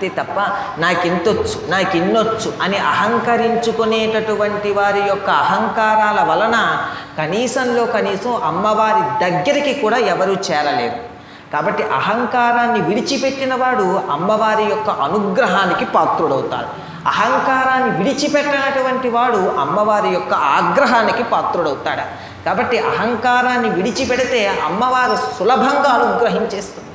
అంతే తప్ప నాకింతొచ్చు నాకిన్నొచ్చు అని అహంకరించుకునేటటువంటి వారి యొక్క అహంకారాల వలన కనీసంలో కనీసం అమ్మవారి దగ్గరికి కూడా ఎవరూ చేరలేరు. కాబట్టి అహంకారాన్ని విడిచిపెట్టిన వాడు అమ్మవారి యొక్క అనుగ్రహానికి పాత్రుడవుతాడు. అహంకారాన్ని విడిచిపెట్టినటువంటి వాడు అమ్మవారి యొక్క ఆగ్రహానికి పాత్రుడవుతాడు. కాబట్టి అహంకారాన్ని విడిచిపెడితే అమ్మవారు సులభంగా అనుగ్రహించేస్తుంది.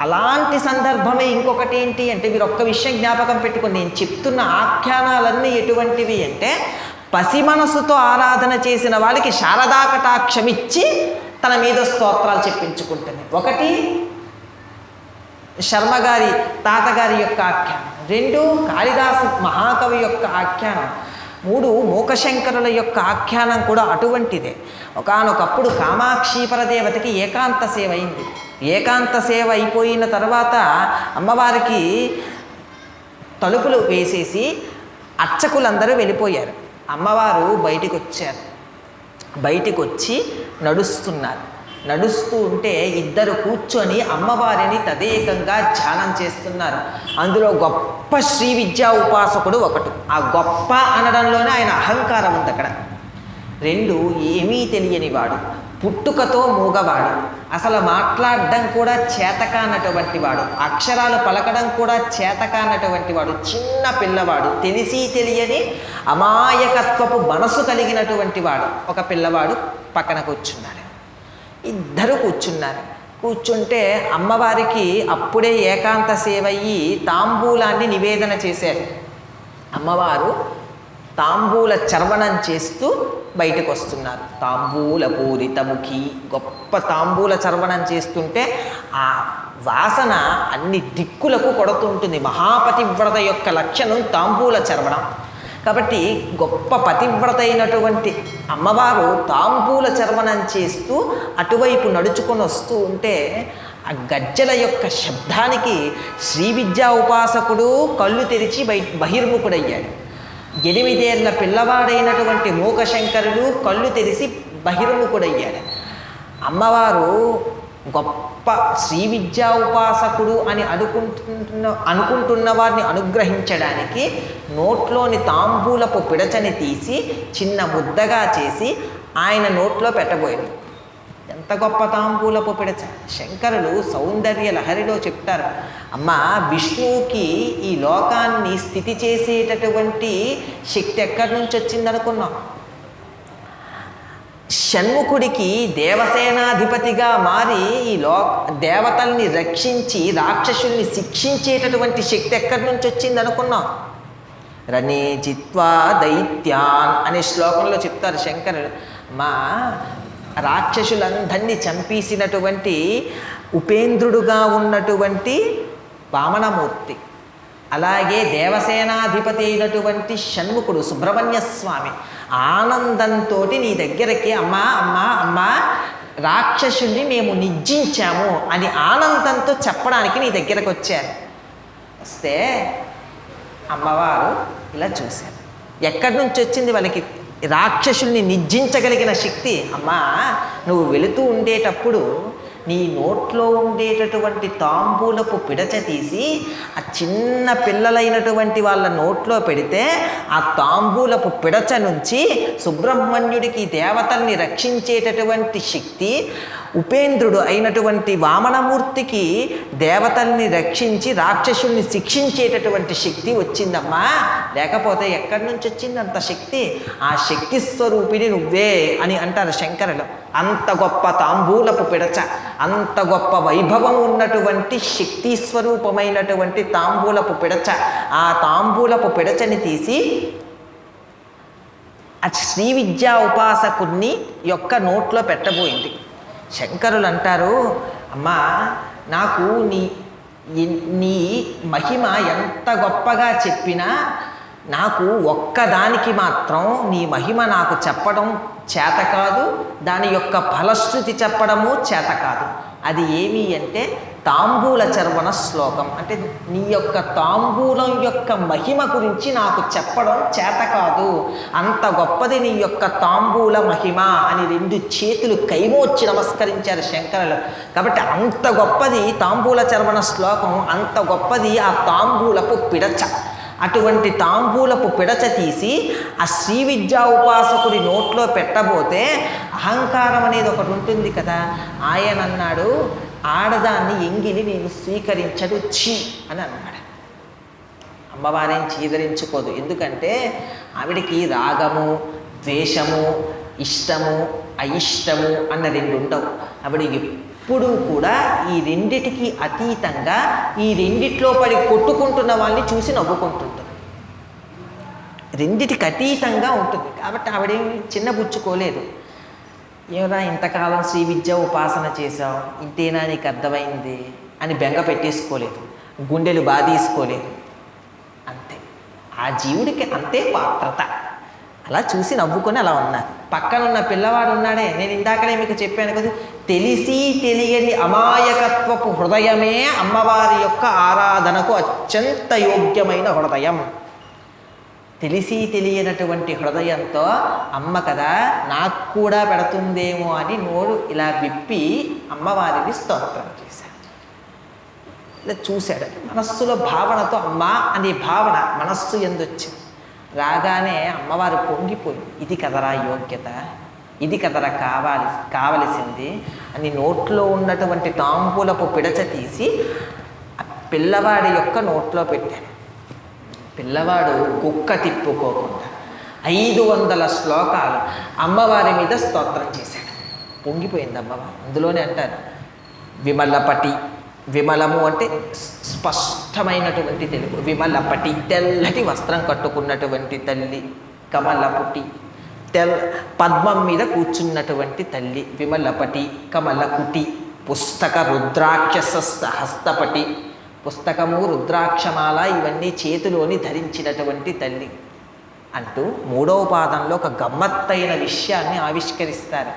అలాంటి సందర్భమే ఇంకొకటి ఏంటి అంటే, మీరు ఒక్క విషయం జ్ఞాపకం పెట్టుకుని, నేను చెప్తున్న ఆఖ్యానాలన్నీ ఎటువంటివి అంటే, పసి మనసుతో ఆరాధన చేసిన వాళ్ళకి శారదా కటాక్షమిచ్చి తన మీద స్తోత్రాలు చెప్పించుకుంటుంది. ఒకటి శర్మగారి తాతగారి యొక్క ఆఖ్యానం, 2 కాళిదాసు మహాకవి యొక్క ఆఖ్యానం, 3 మూకశంకరుల యొక్క ఆఖ్యానం కూడా అటువంటిదే. ఒకానొకప్పుడు కామాక్షీపర దేవతకి ఏకాంత సేవ అయింది. ఏకాంత సేవ అయిపోయిన తర్వాత అమ్మవారికి తలుపులు వేసేసి అర్చకులందరూ వెళ్ళిపోయారు. అమ్మవారు బయటికి వచ్చారు. బయటికి వచ్చి నడుస్తున్నారు. నడుస్తూ ఉంటే ఇద్దరు కూర్చొని అమ్మవారిని తదేకంగా ధ్యానం చేస్తున్నారు. అందులో గొప్ప శ్రీ విద్యా ఉపాసకుడు ఒకడు. ఆ గొప్ప అనడంలోనే ఆయన అహంకారం ఉంది అక్కడ. 2 ఏమీ తెలియని వాడు, పుట్టుకతో మూగవాడు, అసలు మాట్లాడడం కూడా చేతకానటువంటి వాడు, అక్షరాలు పలకడం కూడా చేతకానటువంటి వాడు, చిన్న పిల్లవాడు, తెలిసి తెలియని అమాయకత్వపు మనసు కలిగినటువంటి వాడు ఒక పిల్లవాడు పక్కన కూర్చున్నాడు. ఇద్దరు కూర్చున్నారు. కూర్చుంటే అమ్మవారికి అప్పుడే ఏకాంత సేవయ్యి తాంబూలాన్ని నివేదన చేశారు. అమ్మవారు తాంబూల చర్వణం చేస్తూ బయటకు వస్తున్నారు. తాంబూల పూరితముఖి, గొప్ప తాంబూల చర్వణం చేస్తుంటే ఆ వాసన అన్ని దిక్కులకు కొడుతుంటుంది. మహాపతివ్రత యొక్క లక్షణం తాంబూల చర్వణం. కాబట్టి గొప్ప పతివ్రత అయినటువంటి అమ్మవారు తాంబూల చర్వణం చేస్తూ అటువైపు నడుచుకొని వస్తూ ఉంటే ఆ గజ్జల యొక్క శబ్దానికి శ్రీ విద్యా ఉపాసకుడు కళ్ళు తెరిచి బహిర్ముఖుడయ్యాడు. 8 ఏళ్ల పిల్లవాడైనటువంటి మూకశంకరుడు కళ్ళు తెరిచి బహిర్ముఖుడయ్యాడు. అమ్మవారు గొప్ప శ్రీ విద్యా ఉపాసకుడు అని అనుకుంటున్న వారిని అనుగ్రహించడానికి నోట్లోని తాంబూలపు పిడచని తీసి చిన్న ముద్దగా చేసి ఆయన నోట్లో పెట్టబోయింది. ఎంత గొప్ప తాంబూలపు పిడచ! శంకరులు సౌందర్య లహరిలో చెప్తారు, అమ్మ విష్ణువుకి ఈ లోకాన్ని స్థితి చేసేటటువంటి శక్తి ఎక్కడి నుంచి వచ్చిందనుకున్నాం? షణ్ముఖుడికి దేవసేనాధిపతిగా మారి ఈ దేవతల్ని రక్షించి రాక్షసుల్ని శిక్షించేటటువంటి శక్తి ఎక్కడి నుంచి వచ్చింది అనుకున్నాం? రణే జిత్వా దైత్యాన్ అనే శ్లోకంలో చెప్తారు శంకరుడు. మా రాక్షసులందరినీ చంపేసినటువంటి ఉపేంద్రుడుగా ఉన్నటువంటి వామనమూర్తి, అలాగే దేవసేనాధిపతి అయినటువంటి షణ్ముఖుడు సుబ్రహ్మణ్య స్వామి ఆనందంతో నీ దగ్గరికి అమ్మా అమ్మా అమ్మా రాక్షసుల్ని మేము నిర్జించాము అని ఆనందంతో చెప్పడానికి నీ దగ్గరకు వచ్చారు. వస్తే అమ్మవారు ఇలా చూశారు. ఎక్కడి నుంచి వచ్చింది వాళ్ళకి రాక్షసుల్ని నిర్జించగలిగిన శక్తి? అమ్మా నువ్వు వెళుతూ ఉండేటప్పుడు నీ నోట్లో ఉండేటటువంటి తాంబూలపు పిడచ తీసి ఆ చిన్న పిల్లలైనటువంటి వాళ్ళ నోట్లో పెడితే ఆ తాంబూలపు పిడచ నుంచి సుబ్రహ్మణ్యుడికి దేవతల్ని రక్షించేటటువంటి శక్తి, ఉపేంద్రుడు అయినటువంటి వామనమూర్తికి దేవతల్ని రక్షించి రాక్షసుల్ని శిక్షించేటటువంటి శక్తి వచ్చిందమ్మా. లేకపోతే ఎక్కడి నుంచి వచ్చింది అంత శక్తి? ఆ శక్తి స్వరూపిణి నువ్వే అని అంటారు శంకరులు. అంత గొప్ప తాంబూలపు పిడచ, అంత గొప్ప వైభవం ఉన్నటువంటి శక్తి స్వరూపమైనటువంటి తాంబూలపు పిడచ, ఆ తాంబూలపు పిడచని తీసి ఆ శ్రీ విద్యా ఉపాసకుడిని యొక్క నోట్లో పెట్టబోయింది. శంకరులు అంటారు, అమ్మా నాకు నీ మహిమ ఎంత గొప్పగా చెప్పినా నాకు ఒక్కదానికి మాత్రం నీ మహిమ నాకు చెప్పడం చేత కాదు, దాని యొక్క ఫలశ్రుతి చెప్పడము చేత కాదు. అది ఏమి అంటే తాంబూల చర్వణ శ్లోకం అంటే నీ యొక్క తాంబూలం యొక్క మహిమ గురించి నాకు చెప్పడం చేత కాదు, అంత గొప్పది నీ యొక్క తాంబూల మహిమ అని 2 చేతులు కైమోర్చి నమస్కరించారు శంకరులు. కాబట్టి అంత గొప్పది తాంబూల చర్వణ శ్లోకం, అంత గొప్పది ఆ తాంబూలపు పిడచ. అటువంటి తాంబూలపు పిడచ తీసి ఆ శ్రీ విద్యా ఉపాసకుడి నోట్లో పెట్టబోతే అహంకారం అనేది ఒకటి ఉంటుంది కదా. ఆయన అన్నాడు, ఆడదాన్ని ఎంగిలి నేను స్వీకరించడు ఛీ అని అన్నాడు. అమ్మవారేం చీదరించుకోదు, ఎందుకంటే ఆవిడికి రాగము, ద్వేషము, ఇష్టము, అయిష్టము అన్న 2 ఉండవు. ఆవిడ ఎప్పుడూ కూడా ఈ 2టికి అతీతంగా ఈ 2టిలో పడి కొట్టుకుంటున్న వాళ్ళని చూసి నవ్వుకుంటుంటుంది. 2టికి అతీతంగా ఉంటుంది. కాబట్టి ఆవిడేం చిన్నబుచ్చుకోలేదు. ఏమరా ఇంతకాలం శ్రీ విద్య ఉపాసన చేశావు, ఇంతేనా నీకు అర్థమైంది అని బెంగ పెట్టేసుకోలేదు, గుండెలు బాధీసుకోలేదు. అంతే, ఆ జీవుడికి అంతే పాత్రత. అలా చూసి నవ్వుకొని అలా ఉన్నారు. పక్కనున్న పిల్లవాడు ఉన్నాడే, నేను ఇందాకనే మీకు చెప్పాను కదా, తెలిసి తెలియని అమాయకత్వపు హృదయమే అమ్మవారి యొక్క ఆరాధనకు అత్యంత యోగ్యమైన హృదయం. తెలిసి తెలియనటువంటి హృదయంతో అమ్మ కదా నాకు కూడా పెడుతుందేమో అని నోరు ఇలా విప్పి అమ్మవారిని స్తోత్రం చేశాడు. ఇలా చూశాడు, మనస్సులో భావనతో అమ్మ అనే భావన మనస్సు ఎందొచ్చింది. రాగానే అమ్మవారు పొంగిపోయింది. ఇది కదరా యోగ్యత, ఇది కదరా కావలసింది అని నోట్లో ఉన్నటువంటి తాంబూలపు పిడచ తీసి పిల్లవాడి యొక్క నోట్లో పెట్టాడు. పిల్లవాడు కుక్క తిప్పుకోకుండా 500 శ్లోకాలు అమ్మవారి మీద స్తోత్రం చేశాడు. పొంగిపోయింది అమ్మవారు. అందులోనే అంటారు విమలపటి. విమలము అంటే స్పష్టమైనటువంటి తెలుగు. విమలపటి, తెల్లటి వస్త్రం కట్టుకున్నటువంటి తల్లి. కమలపుటి, పద్మం మీద కూర్చున్నటువంటి తల్లి. విమలపటి, కమలకుటి, పుస్తక రుద్రాక్షస హస్తపటి, పుస్తకము, రుద్రాక్షమాల ఇవన్నీ చేతిలోని ధరించినటువంటి తల్లి అంటూ 3వ పాదంలో ఒక గమ్మత్తైన విషయాన్ని ఆవిష్కరిస్తారు.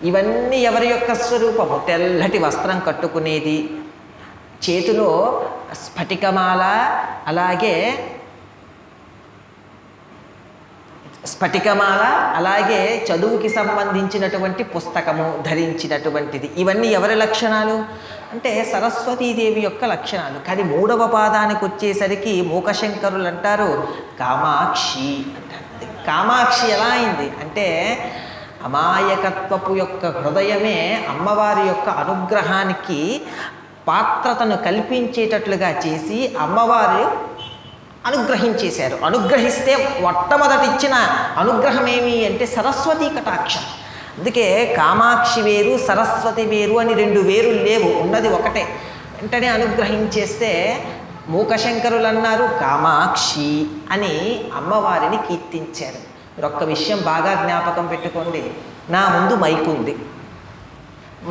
ఇవన్నీ ఎవరి యొక్క స్వరూపము? తెల్లటి వస్త్రం కట్టుకునేది, చేతిలో స్ఫటికమాల, అలాగే అలాగే చదువుకి సంబంధించినటువంటి పుస్తకము ధరించినటువంటిది. ఇవన్నీ ఎవరి లక్షణాలు అంటే సరస్వతీదేవి యొక్క లక్షణాలు. కానీ 3వ పాదానికి వచ్చేసరికి మూకశంకరులు అంటారు కామాక్షి అంటారు. కామాక్షి ఎలా అయింది అంటే అమాయకత్వపు యొక్క హృదయమే అమ్మవారి యొక్క అనుగ్రహానికి పాత్రతను కల్పించేటట్లుగా చేసి అమ్మవారు అనుగ్రహించేశారు. అనుగ్రహిస్తే మొట్టమొదటి ఇచ్చిన అనుగ్రహం ఏమి అంటే సరస్వతీ కటాక్షం. అందుకే కామాక్షి వేరు, సరస్వతి వేరు అని 2 వేరులు లేవు, ఉన్నది ఒకటే. వెంటనే అనుగ్రహించేస్తే మూకశంకరులు అన్నారు కామాక్షి అని అమ్మవారిని కీర్తించారు. మీరు ఒక్క విషయం బాగా జ్ఞాపకం పెట్టుకోండి. నా ముందు మైకు ఉంది.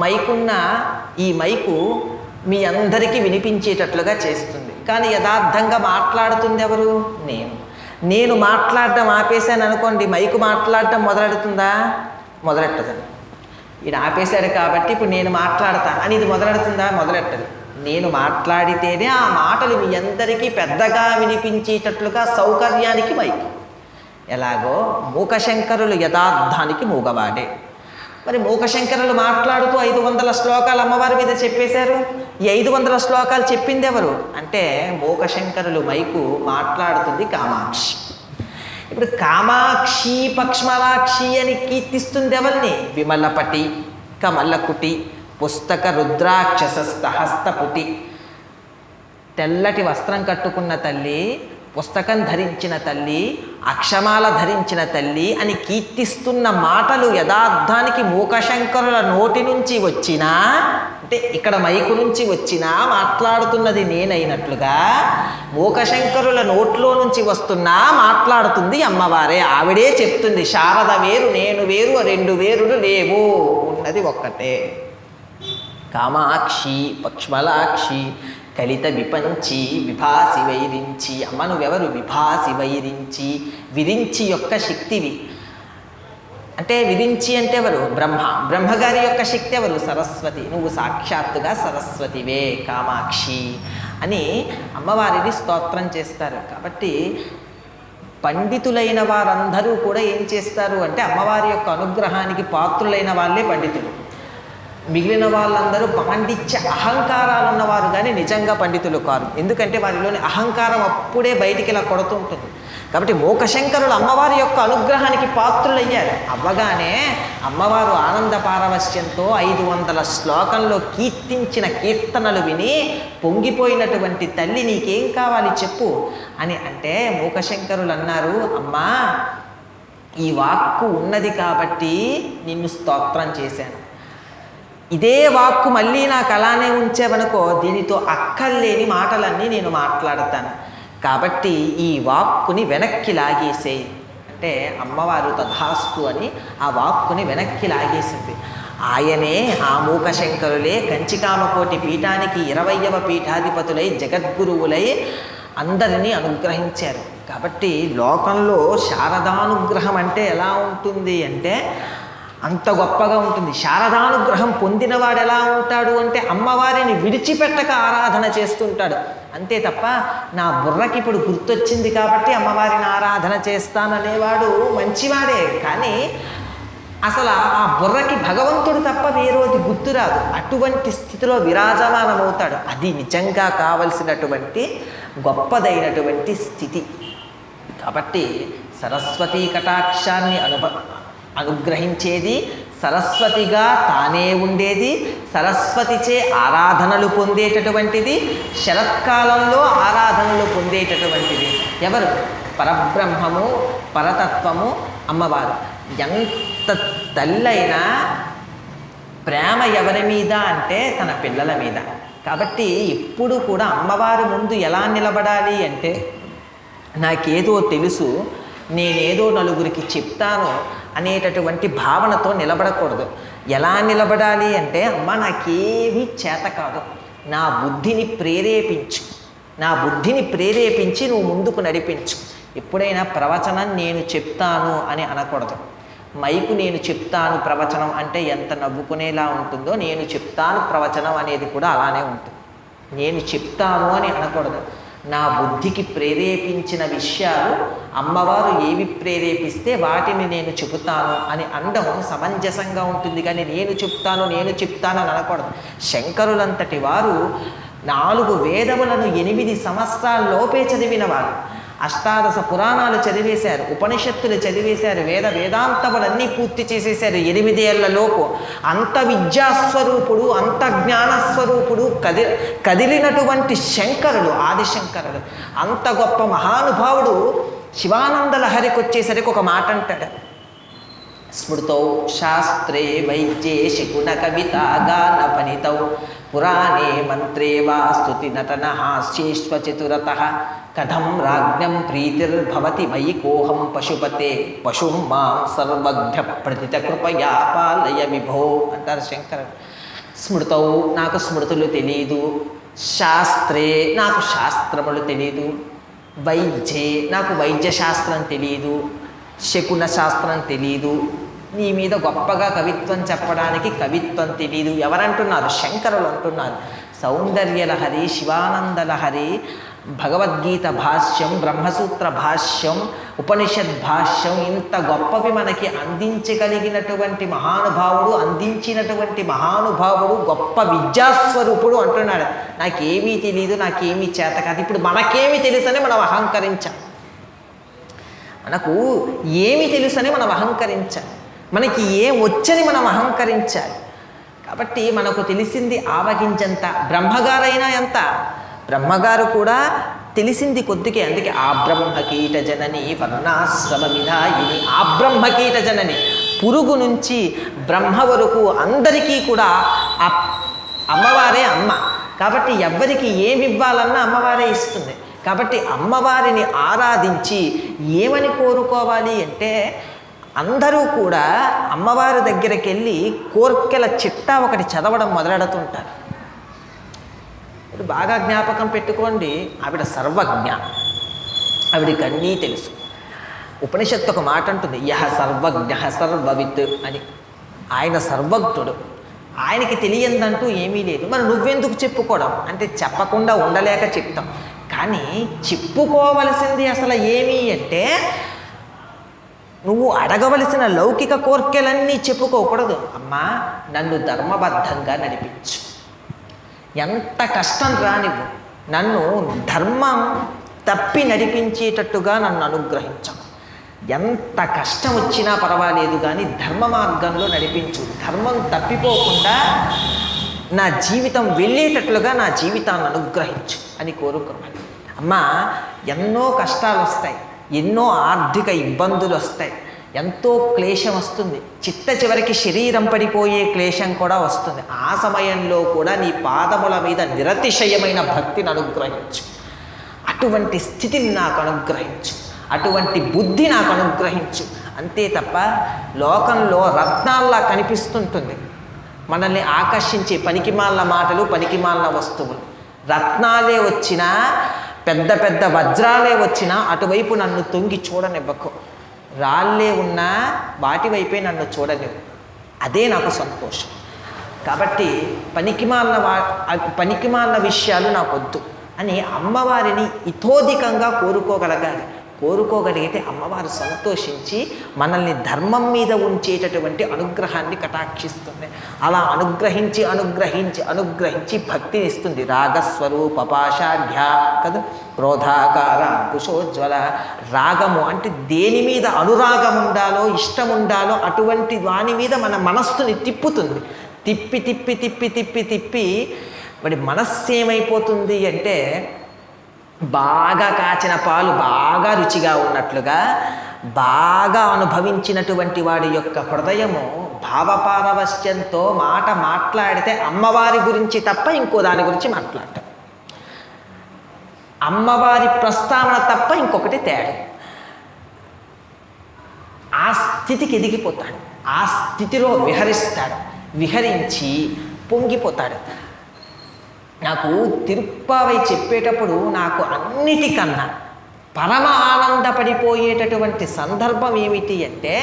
మైకున్న ఈ మైకు మీ అందరికీ వినిపించేటట్లుగా చేస్తుంది. కానీ యథార్థంగా మాట్లాడుతుంది ఎవరు? నేను మాట్లాడటం ఆపేశాను అనుకోండి, మైకు మాట్లాడటం మొదలెడుతుందా? మొదలెట్టదండి. ఈయన ఆపేశాడు కాబట్టి ఇప్పుడు నేను మాట్లాడతా అని ఇది మొదలెడుతుందా? మొదలెట్టదు. నేను మాట్లాడితేనే ఆ మాటలు మీ అందరికీ పెద్దగా వినిపించేటట్లుగా సౌకర్యానికి మైకు. ఎలాగో మూకశంకరులు యథార్థానికి మూగవాడే. మరి మూకశంకరులు మాట్లాడుతూ 500 శ్లోకాలు అమ్మవారి మీద చెప్పేశారు. ఈ 500 శ్లోకాలు చెప్పింది ఎవరు అంటే మూకశంకరులు మైకు, మాట్లాడుతుంది కామాక్షి. ఇప్పుడు కామాక్షి పక్ష్మలాక్షి అని కీర్తిస్తుంది ఎవరిని? విమలపటి, కమలకుటి, పుస్తక రుద్రాక్షస హస్తపుటి. తెల్లటి వస్త్రం కట్టుకున్న తల్లి, పుస్తకం ధరించిన తల్లి, అక్షమాల ధరించిన తల్లి అని కీర్తిస్తున్న మాటలు యథార్థానికి మూకశంకరుల నోటి నుంచి వచ్చినా, అంటే ఇక్కడ మైకు నుంచి వచ్చినా మాట్లాడుతున్నది నేనైనట్లుగా, మూకశంకరుల నోట్లో నుంచి వస్తున్నా మాట్లాడుతుంది అమ్మవారే. ఆవిడే చెప్తుంది శారద వేరు, నేను వేరు, 2 వేరులు లేవు, ఉన్నది ఒక్కటే. కామాక్షి పక్ష్మలాక్షి కలిత విపంచి విభాసి వైరించి. అమ్మ నువ్వెవరు? విభాసి వైరించి, విరించి యొక్క శక్తివి. అంటే విరించి అంటే ఎవరు? బ్రహ్మ. బ్రహ్మగారి యొక్క శక్తి ఎవరు? సరస్వతి. నువ్వు సాక్షాత్తుగా సరస్వతివే కామాక్షి అని అమ్మవారిని స్తోత్రం చేస్తారు. కాబట్టి పండితులైన వారందరూ కూడా ఏం చేస్తారు అంటే అమ్మవారి యొక్క అనుగ్రహానికి పాత్రులైన వాళ్ళే పండితులు. మిగిలిన వాళ్ళందరూ పాండిత్య అహంకారాలు ఉన్నవారు కానీ నిజంగా పండితులు కారు. ఎందుకంటే వారిలోని అహంకారం అప్పుడే బయటికి ఇలా కొడుతూ ఉంటుంది. కాబట్టి మూకశంకరులు అమ్మవారి యొక్క అనుగ్రహానికి పాత్రులయ్యారు. అవ్వగానే అమ్మవారు ఆనంద పారవశ్యంతో 500 శ్లోకంలో కీర్తించిన కీర్తనలు విని పొంగిపోయినటువంటి తల్లి నీకేం కావాలి చెప్పు అని అంటే మూకశంకరులు అన్నారు, అమ్మా ఈ వాక్కు ఉన్నది కాబట్టి నిన్ను స్తోత్రం చేశాను. ఇదే వాక్కు మళ్ళీ నాకు అలానే ఉంచేవనుకో దీనితో అక్కర్లేని మాటలన్నీ నేను మాట్లాడతాను. కాబట్టి ఈ వాక్కుని వెనక్కి లాగేసేయి అంటే అమ్మవారు తథాస్తు అని ఆ వాక్కుని వెనక్కి లాగేసింది. ఆయనే ఆ మూకశంకరులే కంచికామకోటి పీఠానికి 20వ పీఠాధిపతులై జగద్గురువులై అందరినీ అనుగ్రహించారు. కాబట్టి లోకంలో శారదానుగ్రహం అంటే ఎలా ఉంటుంది అంటే అంత గొప్పగా ఉంటుంది. శారదానుగ్రహం పొందినవాడు ఎలా ఉంటాడు అంటే అమ్మవారిని విడిచిపెట్టక ఆరాధన చేస్తుంటాడు. అంతే తప్ప నా బుర్రకి ఇప్పుడు గుర్తొచ్చింది కాబట్టి అమ్మవారిని ఆరాధన చేస్తాననేవాడు మంచివాడే. కానీ అసలు ఆ బుర్రకి భగవంతుడు తప్ప వేరేది గుర్తురాదు. అటువంటి స్థితిలో విరాజమానమవుతాడు. అది నిజంగా కావలసినటువంటి గొప్పదైనటువంటి స్థితి. కాబట్టి సరస్వతీ కటాక్షాన్ని అనుగ్రహించేది, సరస్వతిగా తానే ఉండేది, సరస్వతిచే ఆరాధనలు పొందేటటువంటిది, శరత్కాలంలో ఆరాధనలు పొందేటటువంటిది ఎవరు? పరబ్రహ్మము, పరతత్వము అమ్మవారు. ఎంత తల్లైనా ప్రేమ ఎవరి మీద అంటే తన పిల్లల మీద. కాబట్టి ఎప్పుడు కూడా అమ్మవారి ముందు ఎలా నిలబడాలి అంటే నాకేదో తెలుసు, నేనేదో నలుగురికి చెప్తాను అనేటటువంటి భావనతో నిలబడకూడదు. ఎలా నిలబడాలి అంటే అమ్మ నాకేమీ చేత కాదు, నా బుద్ధిని ప్రేరేపించు, నా బుద్ధిని ప్రేరేపించి నువ్వు ముందుకు నడిపించు. ఎప్పుడైనా ప్రవచనం నేను చెప్తాను అని అనకూడదు. మైకు నేను చెప్తాను ప్రవచనం అంటే ఎంత నవ్వుకునేలా ఉంటుందో నేను చెప్తాను ప్రవచనం అనేది కూడా అలానే ఉంటుంది. నేను చెప్తాను అని అనకూడదు. నా బుద్ధికి ప్రేరేపించిన విషయాలు అమ్మవారు ఏవి ప్రేరేపిస్తే వాటిని నేను చెబుతాను అని అనడం సమంజసంగా ఉంటుంది. కానీ నేను చెప్తాను అని అనకూడదు. శంకరులంతటి వారు 4 వేదములను 8 సంవత్సరాల్లోపే చదివినవారు. అష్టాదశ పురాణాలు చదివేశారు, ఉపనిషత్తులు చదివేశారు, వేదాంతములన్నీ పూర్తి చేసేశారు 8 ఏళ్లలోపు. అంత విద్యాస్వరూపుడు, అంత జ్ఞానస్వరూపుడు కదిలినటువంటి శంకరుడు, ఆదిశంకరుడు, అంత గొప్ప మహానుభావుడు శివానంద లహరికి వచ్చేసరికి ఒక మాట అంటాడు, స్మృతౌ శాస్త్రే వైద్యే శకున కవితా గాన పనితౌ పురాణే మంత్రే వా స్తుతి నటన హాస్యేష్వచతురతః కథం రాజ్ఞం ప్రీతిర్భవతి మయి కోహం పశుపతే పశుం మాం సర్వజ్ఞ ప్రతిత కృపయా పాలయ విభో అంటారు శంకరుడు. స్మృతౌ నాకు స్మృతులు తెలియదు, శాస్త్రే నాకు శాస్త్రములు తెలియదు, వైద్యే నాకు వైద్యశాస్త్రం తెలియదు, శకున శాస్త్రం తెలియదు, నీ మీద గొప్పగా కవిత్వం చెప్పడానికి కవిత్వం తెలియదు. ఎవరంటున్నారు? శంకరులు అంటున్నారు. సౌందర్యలహరి, శివానందలహరి, భగవద్గీత భాష్యం, బ్రహ్మసూత్ర భాష్యం, ఉపనిషద్ భాష్యం ఇంత గొప్పవి మనకి అందించగలిగినటువంటి మహానుభావుడు, అందించినటువంటి మహానుభావుడు, గొప్ప విద్యాస్వరూపుడు అంటున్నాడు. నాకేమీ తెలియదు, నాకేమీ చేత కాదు. ఇప్పుడు మనకేమీ తెలుసని మనం అహంకరించాలి. మనకు ఏమి తెలుసని మనం అహంకరించాలి, మనకి ఏం వచ్చని మనం అహంకరించాలి. కాబట్టి మనకు తెలిసింది ఆవగించంత. బ్రహ్మగారైనా ఎంత? బ్రహ్మగారు కూడా తెలిసింది కొద్దికే. అందుకే ఆ బ్రహ్మకీట జనని వర్ణాశ్రమ విధాయిని. ఆ బ్రహ్మకీట జనని, పురుగు నుంచి బ్రహ్మ వరకు అందరికీ కూడా ఆ అమ్మవారే అమ్మ. కాబట్టి ఎవ్వరికి ఏమి ఇవ్వాలన్నా అమ్మవారే ఇస్తుంది. కాబట్టి అమ్మవారిని ఆరాధించి ఏమని కోరుకోవాలి అంటే అందరూ కూడా అమ్మవారి దగ్గరికి వెళ్ళి కోర్కెల చిట్టా ఒకటి చదవడం మొదలెడుతుంటారు. ఇప్పుడు బాగా జ్ఞాపకం పెట్టుకోండి, ఆవిడ సర్వజ్ఞ, ఆవిడకి అన్నీ తెలుసు. ఉపనిషత్తు ఒక మాట అంటుంది, యహ సర్వజ్ఞ సర్వవిత్ అని. ఆయన సర్వజ్ఞుడు, ఆయనకి తెలియందంటూ ఏమీ లేదు. మరి నువ్వెందుకు చెప్పుకోవడం అంటే చెప్పకుండా ఉండలేక చెప్తాం. కానీ చెప్పుకోవలసింది అసలు ఏమీ అంటే నువ్వు అడగవలసిన లౌకిక కోర్కెలన్నీ చెప్పుకోకూడదు. అమ్మా నన్ను ధర్మబద్ధంగా నడిపించు. ఎంత కష్టం రానివ్వు, నన్ను ధర్మం తప్పి నడిపించేటట్టుగా నన్ను అనుగ్రహించవు. ఎంత కష్టం వచ్చినా పర్వాలేదు కానీ ధర్మ మార్గంలో నడిపించు. ధర్మం తప్పిపోకుండా నా జీవితం వెళ్ళేటట్లుగా నా జీవితాన్ని అనుగ్రహించు అని కోరుకోవాలి. అమ్మా ఎన్నో కష్టాలు వస్తాయి, ఎన్నో ఆర్థిక ఇబ్బందులు వస్తాయి, ఎంతో క్లేశం వస్తుంది, చిట్ట చివరికి శరీరం పడిపోయే క్లేశం కూడా వస్తుంది. ఆ సమయంలో కూడా నీ పాదముల మీద నిరతిశయమైన భక్తిని అనుగ్రహించు. అటువంటి స్థితిని నాకు అనుగ్రహించు, అటువంటి బుద్ధి నాకు అనుగ్రహించు. అంతే తప్ప లోకంలో రత్నాల్లా కనిపిస్తుంటుంది మనల్ని ఆకర్షించే పనికిమాలిన మాటలు, పనికిమాలిన వస్తువులు. రత్నాలే వచ్చినా, పెద్ద పెద్ద వజ్రాలే వచ్చినా అటువైపు నన్ను తొంగి చూడనివ్వకు. రాళ్ళే ఉన్నా వాటి వైపే నన్ను చూడనివ్వు. అదే నాకు సంతోషం. కాబట్టి పనికిమాలిన విషయాలు నాకొద్దు అని అమ్మవారిని ఇతోధికంగా కోరుకోగలిగితే అమ్మవారు సంతోషించి మనల్ని ధర్మం మీద ఉంచేటటువంటి అనుగ్రహాన్ని కటాక్షిస్తుంది. అలా అనుగ్రహించి అనుగ్రహించి అనుగ్రహించి భక్తిని ఇస్తుంది. రాగస్వరూప పాషాఢ్య కదా, క్రోధాకార కుశోజ్వల. రాగము అంటే దేని మీద అనురాగం ఉండాలో, ఇష్టం ఉండాలో అటువంటి వాని మీద మన మనస్సుని తిప్పుతుంది. తిప్పి తిప్పి తిప్పి తిప్పి తిప్పి వాడి మనస్సు ఏమైపోతుంది అంటే బాగా కాచిన పాలు బాగా రుచిగా ఉన్నట్లుగా బాగా అనుభవించినటువంటి వాడి యొక్క హృదయము భావపారవశ్యంతో మాట్లాడితే అమ్మవారి గురించి తప్ప ఇంకో దాని గురించి మాట్లాడటం, అమ్మవారి ప్రస్తావన తప్ప ఇంకొకటి తేడా. ఆ స్థితికి ఎదిగిపోతాడు, ఆ స్థితిలో విహరిస్తాడు, విహరించి పొంగిపోతాడు. నాకు తిరుప్పావై చెప్పేటప్పుడు నాకు అన్నిటికన్నా పరమ ఆనందపడిపోయేటటువంటి సందర్భం ఏమిటి అంటే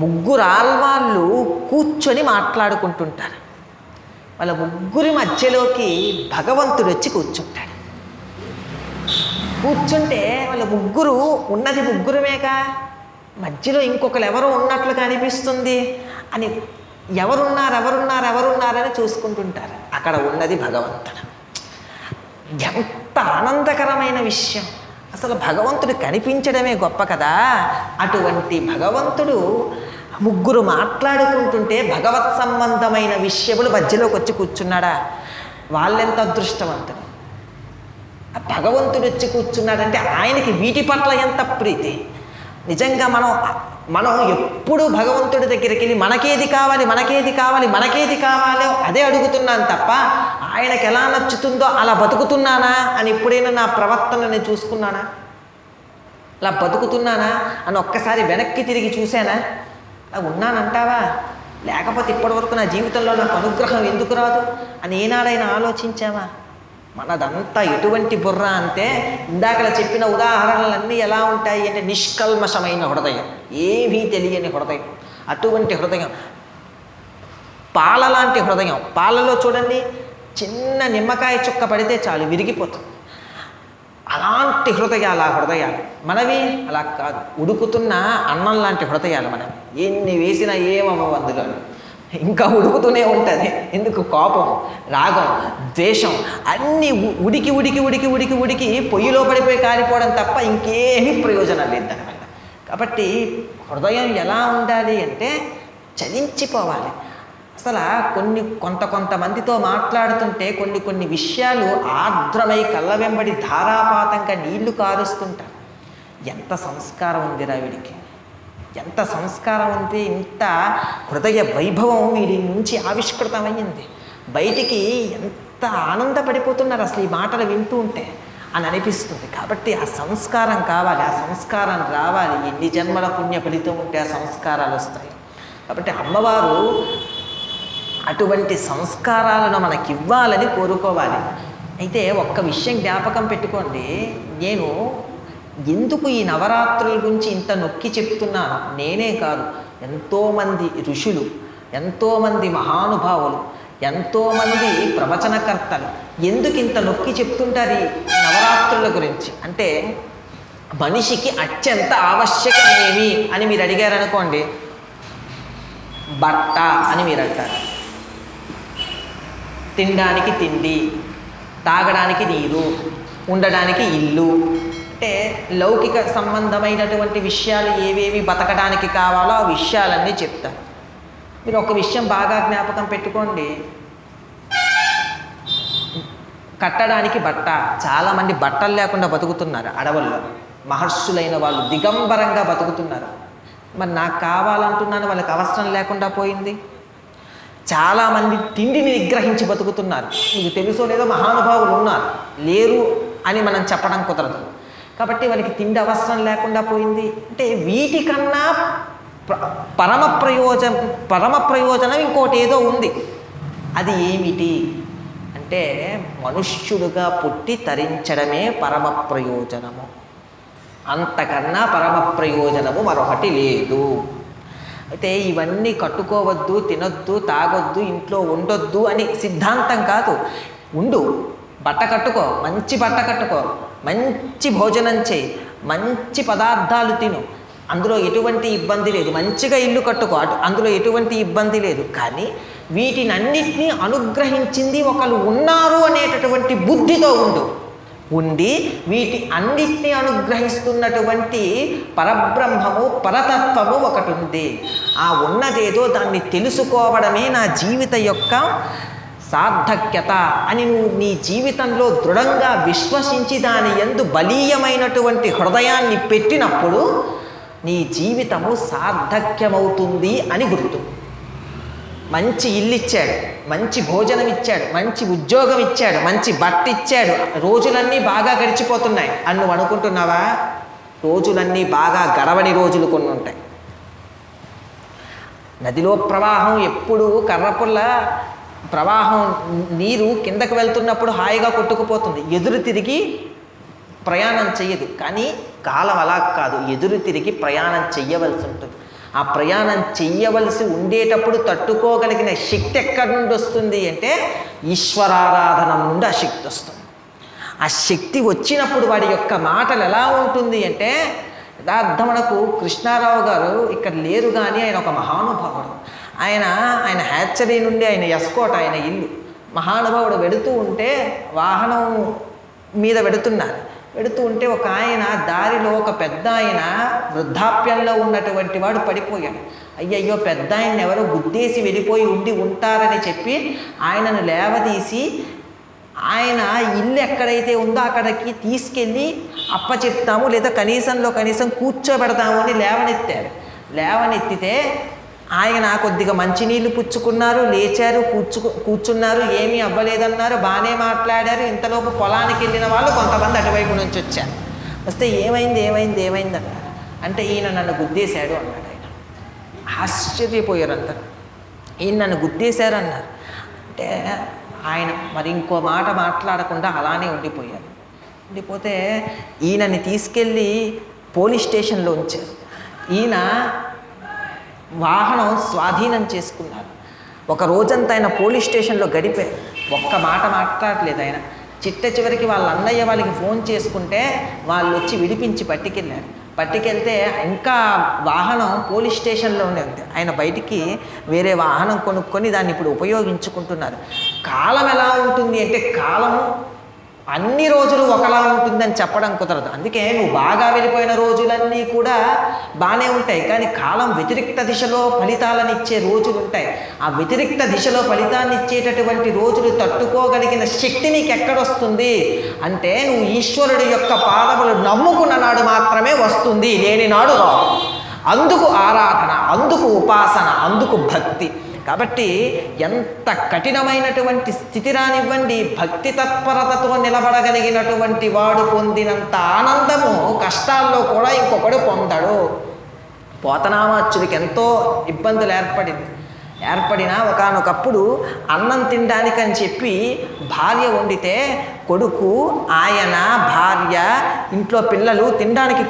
ముగ్గురు ఆల్వాళ్ళు కూర్చొని మాట్లాడుకుంటుంటారు. వాళ్ళ ముగ్గురి మధ్యలోకి భగవంతుడు వచ్చి కూర్చుంటాడు. కూర్చుంటే వాళ్ళ ముగ్గురు ఉన్నది ముగ్గురమేగా, మధ్యలో ఇంకొకరు ఎవరో ఉన్నట్లుగా అనిపిస్తుంది అని ఎవరున్నారని చూసుకుంటుంటారు. అక్కడ ఉన్నది భగవంతుడు. ఎంత ఆనందకరమైన విషయం! అసలు భగవంతుడు కనిపించడమే గొప్ప కదా. అటువంటి భగవంతుడు ముగ్గురు మాట్లాడుకుంటుంటే భగవత్ సంబంధమైన విషయములు మధ్యలోకి వచ్చి కూర్చున్నాడా? వాళ్ళెంత అదృష్టవంతుడు! భగవంతుడు వచ్చి కూర్చున్నాడంటే ఆయనకి వీటి పట్ల ఎంత ప్రీతి! నిజంగా మనం ఎప్పుడు భగవంతుడి దగ్గరికి వెళ్ళి మనకేది కావాలో అదే అడుగుతున్నాను తప్ప ఆయనకి ఎలా నచ్చుతుందో అలా బతుకుతున్నానా అని ఎప్పుడైనా నా ప్రవర్తనని చూసుకున్నానా? అలా బతుకుతున్నానా అని ఒక్కసారి వెనక్కి తిరిగి చూశానా? అలా ఉన్నానంటావా? లేకపోతే ఇప్పటివరకు నా జీవితంలో నాకు అనుగ్రహం ఎందుకు రాదు అని ఏనాడైనా ఆలోచించావా? మనదంతా ఎటువంటి బుర్ర అంటే ఇందాకలా చెప్పిన ఉదాహరణలన్నీ ఎలా ఉంటాయి అంటే నిష్కల్మషమైన హృదయం, ఏమీ తెలియని హృదయం. అటువంటి హృదయం పాల లాంటి హృదయం. పాలలో చూడండి చిన్న నిమ్మకాయ చుక్క పడితే చాలు విరిగిపోతుంది. అలాంటి హృదయాలు ఆ హృదయాలు. మనవి అలా కాదు, ఉడుకుతున్న అన్నం లాంటి హృదయాలు మనవి. ఎన్ని వేసినా ఏమవ్వవు, అందులో ఇంకా ఉడుకుతూనే ఉంటుంది. ఎందుకు? కోపం, రాగం, ద్వేషం అన్నీ ఉడికి ఉడికి ఉడికి ఉడికి ఉడికి పొయ్యిలో పడిపోయి కాలిపోవడం తప్ప ఇంకేమీ ప్రయోజనం లేదు దానివల్ల. కాబట్టి హృదయం ఎలా ఉండాలి అంటే చలించిపోవాలి. అసలు కొంతమందితో మాట్లాడుతుంటే కొన్ని విషయాలు ఆర్ద్రమై కళ్ళ వెంబడి ధారాపాతంగా నీళ్లు కారుస్తుంటారు. ఎంత సంస్కారం ఉందిరా వీడికి, ఎంత సంస్కారం ఉంది, ఇంత హృదయ వైభవం వీడి నుంచి ఆవిష్కృతమైంది. బయటికి ఎంత ఆనందపడిపోతున్నారు అసలు ఈ మాటలు వింటూ ఉంటే అని అనిపిస్తుంది. కాబట్టి ఆ సంస్కారం కావాలి, ఆ సంస్కారం రావాలి. ఎన్ని జన్మల పుణ్య ఫలితం ఉంటే ఆ సంస్కారాలు వస్తాయి. కాబట్టి అమ్మవారు అటువంటి సంస్కారాలను మనకివ్వాలని కోరుకోవాలి. అయితే ఒక్క విషయం జ్ఞాపకం పెట్టుకోండి, నేను ఎందుకు ఈ నవరాత్రుల గురించి ఇంత నొక్కి చెప్తున్నాను? నేనే కాదు, ఎంతోమంది ఋషులు, ఎంతోమంది మహానుభావులు, ఎంతోమంది ప్రవచనకర్తలు ఎందుకు ఇంత నొక్కి చెప్తుంటారు ఈ నవరాత్రుల గురించి అంటే, మనిషికి అత్యంత ఆవశ్యకమేమి అని మీరు అడిగారనుకోండి, బట్ట అని మీరు అంటారు. తినడానికి తిండి, తాగడానికి నీరు, ఉండడానికి ఇల్లు. అంటే లౌకిక సంబంధమైనటువంటి విషయాలు ఏవేవి బతకడానికి కావాలో ఆ విషయాలన్నీ చెప్తారు. మీరు ఒక విషయం బాగా జ్ఞాపకం పెట్టుకోండి, కట్టడానికి బట్ట. చాలామంది బట్టలు లేకుండా బతుకుతున్నారు అడవుల్లో. మహర్షులైన వాళ్ళు దిగంబరంగా బతుకుతున్నారు. మరి నాకు కావాలంటున్నాను, వాళ్ళకి అవసరం లేకుండా పోయింది. చాలామంది తిండిని నిగ్రహించి బతుకుతున్నారు. మీకు తెలుసో లేదో మహానుభావులు ఉన్నారు, లేరు అని మనం చెప్పడం కుదరదు. కాబట్టి వాళ్ళకి తిండి అవసరం లేకుండా పోయింది. అంటే వీటికన్నా పరమ ప్రయోజనం ఇంకోటి ఏదో ఉంది. అది ఏమిటి అంటే, మనుష్యుడుగా పుట్టి తరించడమే పరమ ప్రయోజనము. అంతకన్నా పరమ ప్రయోజనము మరొకటి లేదు. అయితే ఇవన్నీ కట్టుకోవద్దు, తినొద్దు, తాగొద్దు, ఇంట్లో ఉండొద్దు అని సిద్ధాంతం కాదు. ఉండు, బట్ట కట్టుకో, మంచి బట్ట కట్టుకో, మంచి భోజనం చేయి, మంచి పదార్థాలు తిను, అందులో ఎటువంటి ఇబ్బంది లేదు. మంచిగా ఇల్లు కట్టుకో, అందులో ఎటువంటి ఇబ్బంది లేదు. కానీ వీటినన్నిటినీ అనుగ్రహించింది ఒకరు ఉన్నారు అనేటటువంటి బుద్ధితో ఉండి వీటి అన్నిటినీ అనుగ్రహిస్తున్నటువంటి పరబ్రహ్మము, పరతత్వము ఒకటి ఉంది. ఆ ఉన్నదేదో దాన్ని తెలుసుకోవడమే నా జీవిత యొక్క సార్థక్యత అని నువ్వు నీ జీవితంలో దృఢంగా విశ్వసించి దాని యందు బలీయమైనటువంటి హృదయాన్ని పెట్టినప్పుడు నీ జీవితము సార్థక్యమవుతుంది అని గుర్తు. మంచి ఇల్లు ఇచ్చాడు, మంచి భోజనం ఇచ్చాడు, మంచి ఉద్యోగం ఇచ్చాడు, మంచి బట్ట ఇచ్చాడు, రోజులన్నీ బాగా గడిచిపోతున్నాయి అని నువ్వు అనుకుంటున్నావా? రోజులన్నీ బాగా గడవని రోజులు కొన్ని ఉంటాయి. నదిలో ప్రవాహం ఎప్పుడు కర్రపుల్ల ప్రవాహం, నీరు కిందకు వెళ్తున్నప్పుడు హాయిగా కొట్టుకుపోతుంది, ఎదురు తిరిగి ప్రయాణం చెయ్యదు. కానీ కాలం అలా కాదు, ఎదురు తిరిగి ప్రయాణం చెయ్యవలసి ఉంటుంది. ఆ ప్రయాణం చెయ్యవలసి ఉండేటప్పుడు తట్టుకోగలిగిన శక్తి ఎక్కడి నుండి వస్తుంది అంటే, ఈశ్వరారాధన నుండి ఆ శక్తి వస్తుంది. ఆ శక్తి వచ్చినప్పుడు వాడి యొక్క మాటలు ఎలా ఉంటుంది అంటే, యథార్థమునకు కృష్ణారావు గారు ఇక్కడ లేరు, కానీ ఆయన ఒక మహానుభావుడు. ఆయన హ్యాచరీ నుండి ఆయన ఎస్కోట్, ఆయన ఇల్లు. మహానుభావుడు వెడుతూ ఉంటే, వాహనం మీద వెడుతూ ఉంటే ఒక ఆయన దారిలో ఒక పెద్ద ఆయన వృద్ధాప్యంలో ఉన్నటువంటి వాడు పడిపోయాడు. అయ్యయ్యో, పెద్ద ఆయన్ని ఎవరో గుద్దేసి వెళ్ళిపోయి ఉంటారని చెప్పి ఆయనను లేవదీసి ఆయన ఇల్లు ఎక్కడైతే ఉందో అక్కడికి తీసుకెళ్ళి అప్పచెప్తాము, లేదా కనీసం కూర్చోబెడతాము అని లేవనెత్తితే ఆయన కొద్దిగా మంచినీళ్ళు పుచ్చుకున్నారు, లేచారు, కూర్చున్నారు, ఏమీ అవ్వలేదన్నారు, బాగానే మాట్లాడారు. ఇంతలోపు పొలానికి వెళ్ళిన వాళ్ళు కొంతమంది అటువైపు నుంచి వచ్చారు. వస్తే ఏమైంది అన్నారు. అంటే ఈయన నన్ను గుద్దేశాడు అన్నాడు. ఆయన ఆశ్చర్యపోయారు అందరు. ఈయన నన్ను గుద్దేశారు అన్నారు. అంటే ఆయన మరి ఇంకో మాట మాట్లాడకుండా అలానే ఉండిపోతే ఈయనని తీసుకెళ్ళి పోలీస్ స్టేషన్లో ఉంచారు. ఈయన వాహనం స్వాధీనం చేసుకున్నారు. ఒక రోజంతా ఆయన పోలీస్ స్టేషన్లో గడిపారు. ఒక్క మాట మాట్లాడలేదు ఆయన. చివరికి వాళ్ళ అన్నయ్య వాళ్ళకి ఫోన్ చేసుకుంటే వాళ్ళు వచ్చి విడిపించి పట్టుకెళ్తే ఇంకా వాహనం పోలీస్ స్టేషన్లోనే ఉంది. ఆయన బయటికి వేరే వాహనం కొనుక్కొని దాన్ని ఇప్పుడు ఉపయోగించుకుంటున్నారు. కాలం ఎలా ఉంటుంది అంటే, కాలము అన్ని రోజులు ఒకలా ఉంటుందని చెప్పడం కుదరదు. అందుకే నువ్వు బాగా వెళ్ళిపోయిన రోజులన్నీ కూడా బాగానే ఉంటాయి, కానీ కాలం వ్యతిరిక్త దిశలో ఫలితాలను ఇచ్చే రోజులు ఉంటాయి. ఆ వ్యతిరిక్త దిశలో ఫలితాన్ని ఇచ్చేటటువంటి రోజులు తట్టుకోగలిగిన శక్తి నీకు ఎక్కడొస్తుంది అంటే, నువ్వు ఈశ్వరుడి యొక్క పాదములు నమ్ముకున్న నాడు మాత్రమే వస్తుంది, లేని నాడు రాదు. అందుకు ఆరాధన, అందుకు ఉపాసన, అందుకు భక్తి. కాబట్టి ఎంత కఠినమైనటువంటి స్థితి రానివ్వండి, భక్తి తత్పరతతో నిలబడగలిగినటువంటి వాడు పొందినంత ఆనందము కష్టాల్లో కూడా ఇంకొకడు పొందడు. పోతనామాచ్యుడికి ఎంతో ఇబ్బందులు ఏర్పడింది. ఏర్పడిన ఒకానొకప్పుడు అన్నం తినడానికని చెప్పి భార్య వండితే కొడుకు, ఆయన, భార్య, ఇంట్లో పిల్లలు తినడానికి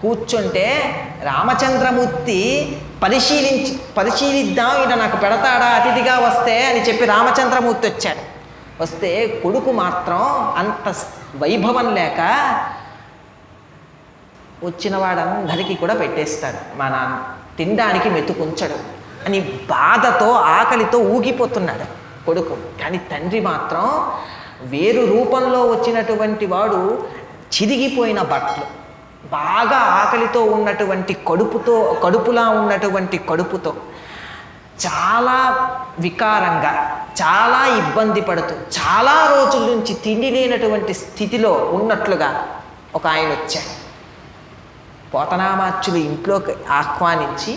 కూర్చుంటే రామచంద్రమూర్తి పరిశీలిద్దాం, ఈయన నాకు పెడతాడా అతిథిగా వస్తే అని చెప్పి రామచంద్రమూర్తి వచ్చాడు. వస్తే కొడుకు మాత్రం అంత వైభవం లేక వచ్చిన వాడందరికీ కూడా పెట్టేస్తాడు. మా నాన్న తినడానికి మెతుకుంచడు అని బాధతో ఆకలితో ఊగిపోతున్నాడు కొడుకు. కానీ తండ్రి మాత్రం వేరు రూపంలో వచ్చినటువంటి వాడు చిరిగిపోయిన బట్టలు, బాగా ఆకలితో ఉన్నటువంటి కడుపులా ఉన్నటువంటి కడుపుతో చాలా వికారంగా, చాలా ఇబ్బంది పడుతూ, చాలా రోజుల నుంచి తిండి లేనటువంటి స్థితిలో ఉన్నట్లుగా ఒక ఆయన వచ్చాడు. పోతనామాచ్యులు ఇంట్లోకి ఆహ్వానించి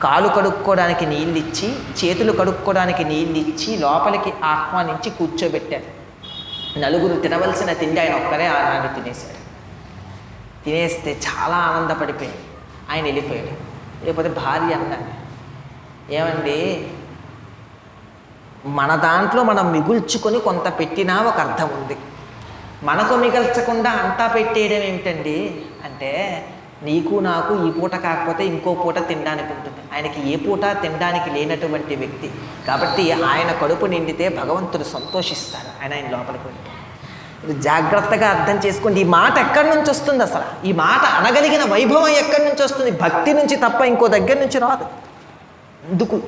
కాలు కడుక్కోవడానికి నీళ్ళు ఇచ్చి, చేతులు కడుక్కోవడానికి నీళ్ళు ఇచ్చి, లోపలికి ఆహ్వానించి కూర్చోబెట్టాడు. నలుగురు తినవలసిన తిండి ఆయన ఒక్కరే ఆనాడు తినేశాడు. తినేస్తే చాలా ఆనందపడిపోయింది. ఆయన వెళ్ళిపోయాడు. లేకపోతే భార్య అన్నాడు, ఏమండి, మన దాంట్లో మనం మిగుల్చుకొని కొంత పెట్టినా ఒక అర్థం ఉంది, మనకు మిగల్చకుండా అంతా పెట్టేయడం ఏమిటండి అంటే, నీకు నాకు ఈ పూట కాకపోతే ఇంకో పూట తినడానికి ఉంటుంది. ఆయనకి ఏ పూట తినడానికి లేనటువంటి వ్యక్తి కాబట్టి ఆయన కడుపు నిండితే భగవంతుడు సంతోషిస్తాడు. ఆయన లోపలికి వెళ్ళి జాగ్రత్తగా అర్థం చేసుకోండి. ఈ మాట ఎక్కడి నుంచి వస్తుంది? అసలు ఈ మాట అనగలిగిన వైభవం ఎక్కడి నుంచి వస్తుంది? భక్తి నుంచి తప్ప ఇంకో దగ్గర నుంచి రాదు. ఎందుకు?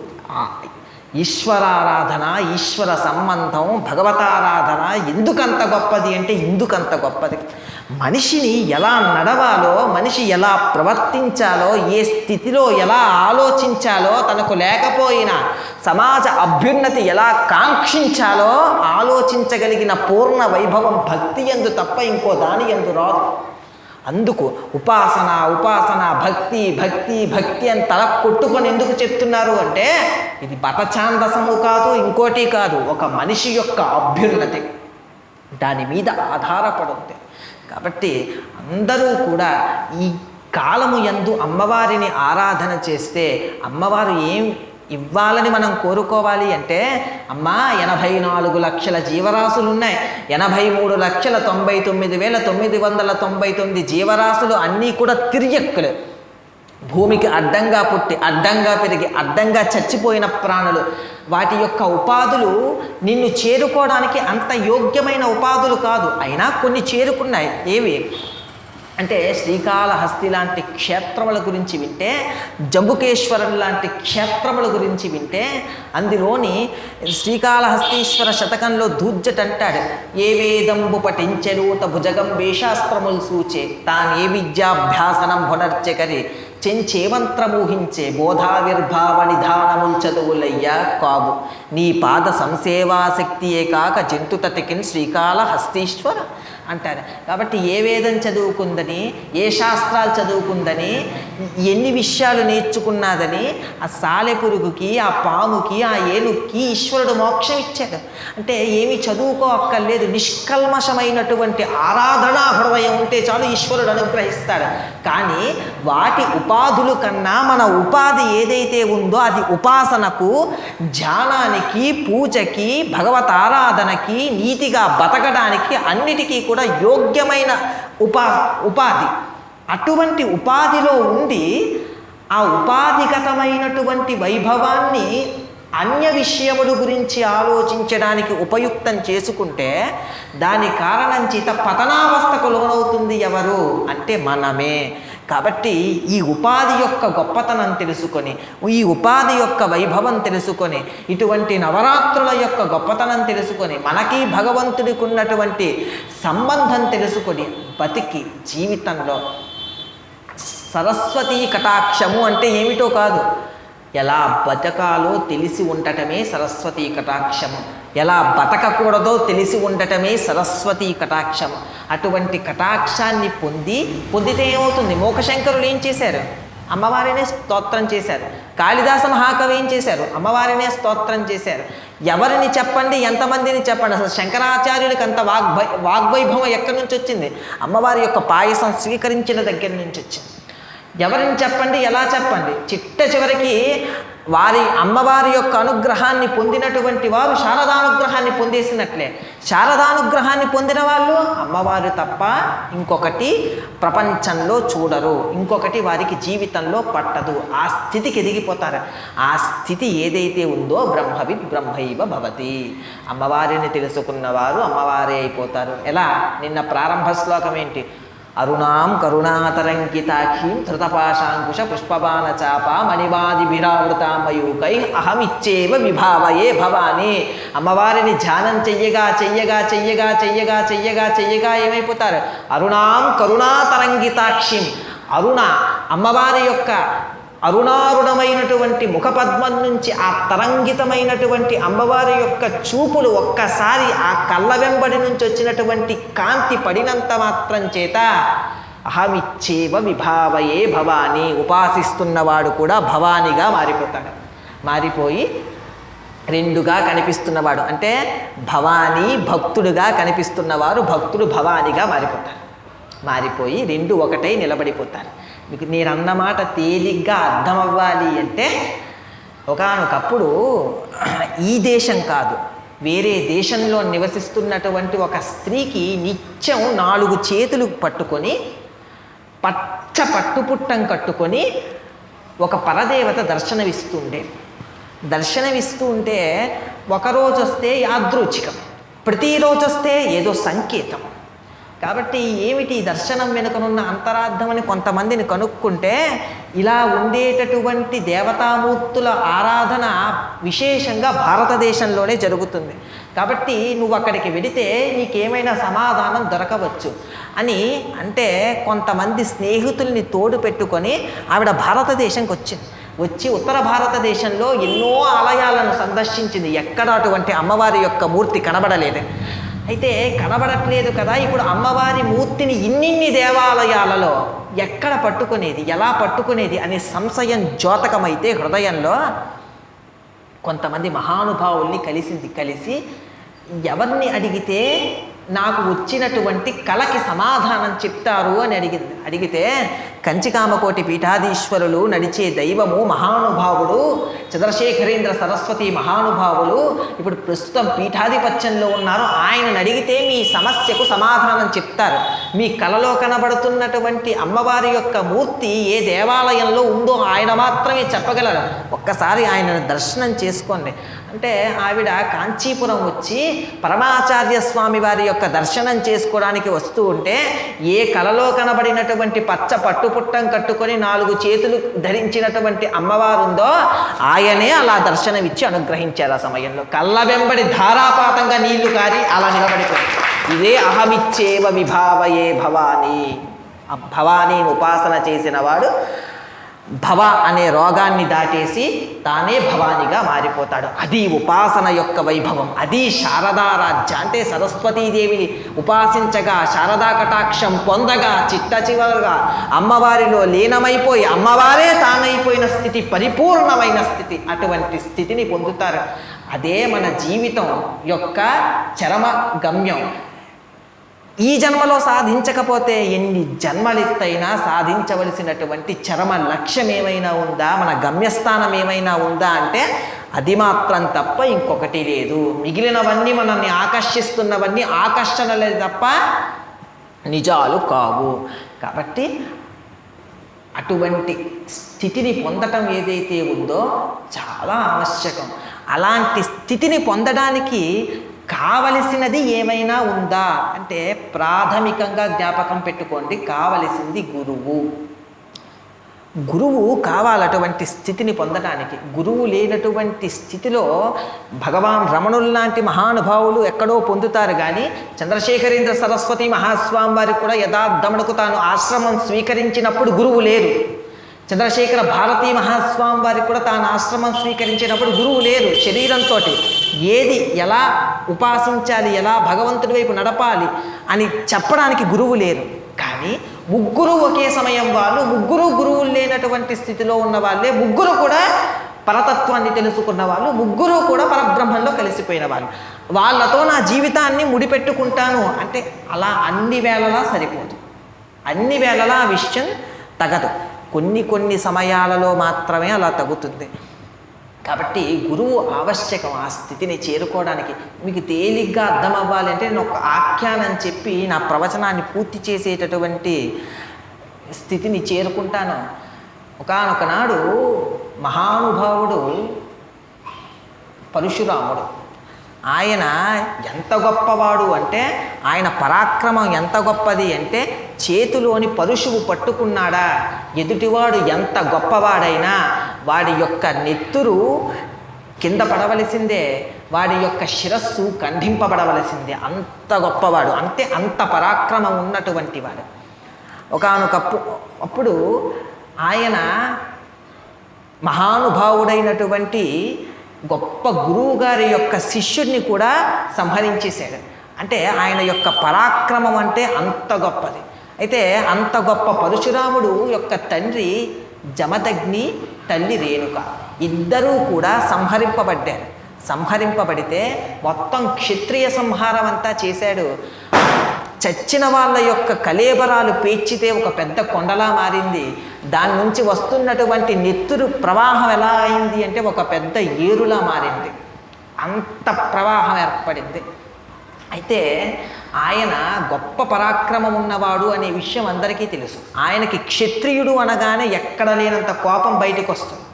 ఈశ్వరారాధన, ఈశ్వర సంబంధం, భగవతారాధన ఎందుకంత గొప్పది అంటే ఇందుకంత గొప్పది. మనిషిని ఎలా నడవాలో, మనిషి ఎలా ప్రవర్తించాలో, ఏ స్థితిలో ఎలా ఆలోచించాలో, తనకు లేకపోయిన సమాజ అభ్యున్నతి ఎలా కాంక్షించాలో ఆలోచించగలిగిన పూర్ణ వైభవం భక్తి యందు తప్ప ఇంకో దాని యందు రాదు. అందుకు ఉపాసన ఉపాసన భక్తి భక్తి భక్తి అని తల కొట్టుకొని ఎందుకు చెప్తున్నారు అంటే, ఇది బతఛాందసము కాదు, ఇంకోటి కాదు, ఒక మనిషి యొక్క అభ్యున్నతి దాని మీద ఆధారపడుతుంది. కాబట్టి అందరూ కూడా ఈ కాలము యందు అమ్మవారిని ఆరాధన చేస్తే అమ్మవారు ఏం ఇవ్వాలని మనం కోరుకోవాలి అంటే, అమ్మా 84 లక్షల జీవరాశులు ఉన్నాయి, 83,99,999 జీవరాశులు అన్నీ కూడా తిర్యక్కులు, భూమికి అడ్డంగా పుట్టి అడ్డంగా పెరిగి అడ్డంగా చచ్చిపోయిన ప్రాణులు. వాటి యొక్క ఉపాధులు నిన్ను చేరుకోవడానికి అంత యోగ్యమైన ఉపాధులు కాదు, అయినా కొన్ని చేరుకున్నాయి. ఏవి అంటే శ్రీకాళహస్తి లాంటి క్షేత్రముల గురించి వింటే, జంబుకేశ్వరం లాంటి క్షేత్రముల గురించి వింటే, అందులోని శ్రీకాళహస్తీశ్వర శతకంలో దూర్జటంటాడు, ఏ వేదంబు పఠించెలూత భుజగం వేషాస్త్రములు సూచే తానే విద్యాభ్యాసనం హొనర్చెకరి చెంచేమంత్రమూహించే బోధావిర్భావ నిధానముల్ చదువులయ్యా కావు నీ పాద సంసేవాశక్తియే కాక జంతుతతికిన్ శ్రీకాళహస్తీశ్వర అంటారు. కాబట్టి ఏ వేదం చదువుకుందని, ఏ శాస్త్రాలు చదువుకుందని, ఎన్ని విషయాలు నేర్చుకున్నదని ఆ సాలెపురుగుకి, ఆ పాముకి, ఆ ఏనుక్కి ఈశ్వరుడు మోక్షం ఇచ్చాడు. అంటే ఏమి చదువుకో అక్కర్లేదు, నిష్కల్మషమైనటువంటి ఆరాధనా హృదయం ఉంటే చాలు ఈశ్వరుడు అనుగ్రహిస్తాడు. కానీ వాటి ఉపాధుల కన్నా మన ఉపాధి ఏదైతే ఉందో అది ఉపాసనకు, ధ్యానానికి, పూజకి, భగవతారాధనకి, నీతిగా బతకడానికి అన్నిటికీ కూడా యోగ్యమైన ఉపాధి. అటువంటి ఉపాధిలో ఉండి ఆ ఉపాధిగతమైనటువంటి వైభవాన్ని అన్య విషయముల గురించి ఆలోచించడానికి ఉపయుక్తం చేసుకుంటే దాని కారణం చేత పతనావస్థకు లోనవుతుంది ఎవరు అంటే మనమే. కాబట్టి ఈ ఉపాధి యొక్క గొప్పతనం తెలుసుకొని, ఈ ఉపాధి యొక్క వైభవం తెలుసుకొని, ఇటువంటి నవరాత్రుల యొక్క గొప్పతనం తెలుసుకొని, మనకి భగవంతుడికి ఉన్నటువంటి సంబంధం తెలుసుకొని బతికి జీవితంలో సరస్వతీ కటాక్షము అంటే ఏమిటో కాదు, ఎలా బతకాలో తెలిసి ఉండటమే సరస్వతీ కటాక్షము, ఎలా బతకకూడదో తెలిసి ఉండటమే సరస్వతీ కటాక్షము. అటువంటి కటాక్షాన్ని పొందితే ఏమవుతుంది? మోక్షశంకరులు ఏం చేశారు? అమ్మవారినే స్తోత్రం చేశారు. కాళిదాస మహాకవి ఏం చేశారు? అమ్మవారినే స్తోత్రం చేశారు. ఎవరిని చెప్పండి, ఎంతమందిని చెప్పండి, అసలు శంకరాచార్యుడికి అంత వాగ్వైభవం ఎక్కడి నుంచి వచ్చింది? అమ్మవారి యొక్క పాయసం స్వీకరించిన దగ్గర నుంచి వచ్చింది. ఎవరిని చెప్పండి, ఎలా చెప్పండి? చిట్ట చివరికి వారి అమ్మవారి యొక్క అనుగ్రహాన్ని పొందినటువంటి వారు శారదానుగ్రహాన్ని పొందేసినట్లే. శారదానుగ్రహాన్ని పొందిన వాళ్ళు అమ్మవారు తప్ప ఇంకొకటి ప్రపంచంలో చూడరు, ఇంకొకటి వారికి జీవితంలో పట్టదు. ఆ స్థితికి ఎదిగిపోతారు. ఆ స్థితి ఏదైతే ఉందో బ్రహ్మవిద్ బ్రహ్మైవ భవతి. అమ్మవారిని తెలుసుకున్నవారు అమ్మవారే అయిపోతారు. ఎలా? నిన్న ప్రారంభ శ్లోకం ఏంటి? అరుణాం కరుణాతరంకితాక్షీం ధృతపాశాంకుశ పుష్పబాణ చాప మణివాదిభిరావృతామయూకై అహమిచ్చేవ విభావయే భవాని. అమ్మవారిని ధ్యానం చెయ్యగా చెయ్యగా చెయ్యగా చెయ్యగా చెయ్యగా చెయ్యగా ఏమైపోతారు? అరుణాం కరుణాతరంగితాక్షిం. అరుణ అమ్మవారి యొక్క అరుణారుణమైనటువంటి ముఖపద్మం నుంచి ఆ తరంగితమైనటువంటి అమ్మవారి యొక్క చూపులు ఒక్కసారి ఆ కళ్ళ వెంబడి నుంచి వచ్చినటువంటి కాంతి పడినంత మాత్రం చేత అహమిచ్చేవ విభావయే భవాని. ఉపాసిస్తున్నవాడు కూడా భవానిగా మారిపోతాడు. మారిపోయి రెండుగా కనిపిస్తున్నవాడు అంటే భవానీ భక్తుడుగా కనిపిస్తున్నవారు భక్తుడు భవానిగా మారిపోతారు. మారిపోయి రెండు ఒకటై నిలబడిపోతారు. మీకు నేను అన్నమాట తేలిగ్గా అర్థమవ్వాలి అంటే ఒకానొకప్పుడు ఈ దేశం కాదు, వేరే దేశంలో నివసిస్తున్నటువంటి ఒక స్త్రీకి నిత్యం 4 చేతులు పట్టుకొని పచ్చ పట్టుపుట్టం కట్టుకొని ఒక పరదేవత దర్శనమిస్తుండే. దర్శనమిస్తూ ఉంటే ఒకరోజు వస్తే యాదృచ్ఛికం, ప్రతిరోజు వస్తే ఏదో సంకేతం. కాబట్టి ఏమిటి దర్శనం వెనుకనున్న అంతరార్థమని కొంతమందిని కనుక్కుంటే ఇలా ఉండేటటువంటి దేవతామూర్తుల ఆరాధన విశేషంగా భారతదేశంలోనే జరుగుతుంది. కాబట్టి నువ్వు అక్కడికి వెడితే నీకేమైనా సమాధానం దొరకవచ్చు అని అంటే కొంతమంది స్నేహితుల్ని తోడు పెట్టుకొని ఆవిడ భారతదేశంకి వచ్చింది. వచ్చి ఉత్తర భారతదేశంలో ఎన్నో ఆలయాలను సందర్శించింది. ఎక్కడ అటువంటి అమ్మవారి యొక్క మూర్తి కనబడలేదు. అయితే కనబడట్లేదు కదా, ఇప్పుడు అమ్మవారి మూర్తిని ఇన్నిన్ని దేవాలయాలలో ఎక్కడ పట్టుకునేది, ఎలా పట్టుకునేది అనే సంశయం ద్యోతకమైతే హృదయంలో కొంతమంది మహానుభావుల్ని కలిసి ఎవరిని అడిగితే నాకు వచ్చినటువంటి కళకి సమాధానం చెప్తారు అని అడిగితే కంచికామకోటి పీఠాధీశ్వరులు నడిచే దైవము మహానుభావుడు చంద్రశేఖరేంద్ర సరస్వతి మహానుభావులు ఇప్పుడు ప్రస్తుతం పీఠాధిపత్యంలో ఉన్నారు. ఆయనను అడిగితే మీ సమస్యకు సమాధానం చెప్తారు. మీ కలలో కనబడుతున్నటువంటి అమ్మవారి యొక్క మూర్తి ఏ దేవాలయంలో ఉందో ఆయన మాత్రమే చెప్పగలరు. ఒక్కసారి ఆయనను దర్శనం చేసుకోండి అంటే ఆవిడ కాంచీపురం వచ్చి పరమాచార్య స్వామి వారి యొక్క దర్శనం చేసుకోవడానికి వస్తూ ఉంటే ఏ కలలో కనబడినటువంటి పచ్చ పట్టుపుట్టం కట్టుకొని 4 చేతులు ధరించినటువంటి అమ్మవారు ఉందో ఆయనే అలా దర్శనమిచ్చి అనుగ్రహించారు. ఆ సమయంలో కళ్ళ వెంబడి ధారాపాతంగా నీళ్లు కారి అలా నిలబడిపోయి ఇదే అహమిచ్చేవ విభావయే భవాని. భవానీని ఉపాసన చేసిన వాడు భవ అనే రోగాన్ని దాటేసి తానే భవానిగా మారిపోతాడు. అది ఉపాసన యొక్క వైభవం. అది శారదారాజ్య అంటే సరస్వతీదేవిని ఉపాసించగా శారదా కటాక్షం పొందగా చిట్ట చివరగా అమ్మవారిలో లీనమైపోయి అమ్మవారే తానైపోయిన స్థితి, పరిపూర్ణమైన స్థితి, అటువంటి స్థితిని పొందుతారు. అదే మన జీవితం యొక్క చరమ గమ్యం. ఈ జన్మలో సాధించకపోతే ఎన్ని జన్మలెత్తైనా సాధించవలసినటువంటి చరమ లక్ష్యం ఏమైనా ఉందా, మన గమ్యస్థానం ఏమైనా ఉందా అంటే అది మాత్రం తప్ప ఇంకొకటి లేదు. మిగిలినవన్నీ మనల్ని ఆకర్షిస్తున్నవన్నీ ఆకర్షణలే తప్ప నిజాలు కావు. కాబట్టి అటువంటి స్థితిని పొందటం ఏదైతే ఉందో చాలా ఆవశ్యకం. అలాంటి స్థితిని పొందడానికి కావలసినది ఏమైనా ఉందా అంటే ప్రాథమికంగా జ్ఞాపకం పెట్టుకోండి, కావలసింది గురువు. గురువు కావాలటువంటి స్థితిని పొందడానికి. గురువు లేనటువంటి స్థితిలో భగవాన్ రమణులు లాంటి మహానుభావులు ఎక్కడో పొందుతారు కానీ చంద్రశేఖరేంద్ర సరస్వతి మహాస్వామి వారికి కూడా యథార్థమునకు తాను ఆశ్రమం స్వీకరించినప్పుడు గురువు లేరు. చంద్రశేఖర భారతీ మహాస్వామి వారికి కూడా తాను ఆశ్రమం స్వీకరించినప్పుడు గురువు లేరు. శరీరంతో ఏది ఎలా ఉపాసించాలి, ఎలా భగవంతుడి వైపు నడపాలి అని చెప్పడానికి గురువు లేరు. కానీ ముగ్గురు ఒకే సమయం వాళ్ళు, ముగ్గురు గురువులు లేనటువంటి స్థితిలో ఉన్న వాళ్ళే, ముగ్గురు కూడా పరతత్వాన్ని తెలుసుకున్న వాళ్ళు, ముగ్గురు కూడా పరబ్రహ్మంలో కలిసిపోయిన వాళ్ళు. వాళ్ళతో నా జీవితాన్ని ముడిపెట్టుకుంటాను అంటే అలా అన్ని వేళలా సరిపోదు. అన్ని వేళలా ఆ విషయం తగదు. కొన్ని సమయాలలో మాత్రమే అలా తగ్గుతుంది. కాబట్టి గురువు ఆవశ్యకం ఆ స్థితిని చేరుకోవడానికి. మీకు తేలిగ్గా అర్థం అవ్వాలి అంటే నేను ఒక ఆఖ్యానం చెప్పి నా ప్రవచనాన్ని పూర్తి చేసేటటువంటి స్థితిని చేరుకుంటాను. ఒకానొకనాడు మహానుభావుడు పరశురాముడు. ఆయన ఎంత గొప్పవాడు అంటే ఆయన పరాక్రమం ఎంత గొప్పది అంటే చేతిలోని పరుశువు పట్టుకున్నాడా ఎదుటివాడు ఎంత గొప్పవాడైనా వాడి యొక్క నెత్తురు కింద పడవలసిందే, వాడి యొక్క శిరస్సు ఖండింపబడవలసిందే. అంత గొప్పవాడు, అంత పరాక్రమం ఉన్నటువంటి వాడు. అప్పుడు ఆయన మహానుభావుడైనటువంటి గొప్ప గురువు గారి యొక్క శిష్యుడిని కూడా సంహరించేశాడు. అంటే ఆయన యొక్క పరాక్రమం అంటే అంత గొప్పది. అయితే అంత గొప్ప పరశురాముడు యొక్క తండ్రి జమదగ్ని, తల్లి రేణుక ఇద్దరూ కూడా సంహరింపబడ్డారు. సంహరింపబడితే మొత్తం క్షత్రియ సంహారం అంతా చేశాడు. చచ్చిన వాళ్ళ యొక్క కళేబరాలు పేర్చితే ఒక పెద్ద కొండలా మారింది. దాని నుంచి వస్తున్నటువంటి నెత్తురు ప్రవాహం ఎలా అయింది అంటే ఒక పెద్ద ఏరులా మారింది. అంత ప్రవాహం ఏర్పడింది. అయితే ఆయన గొప్ప పరాక్రమం ఉన్నవాడు అనే విషయం అందరికీ తెలుసు. ఆయనకి క్షత్రియుడు అనగానే ఎక్కడ లేనంత కోపం బయటకు వస్తుంది.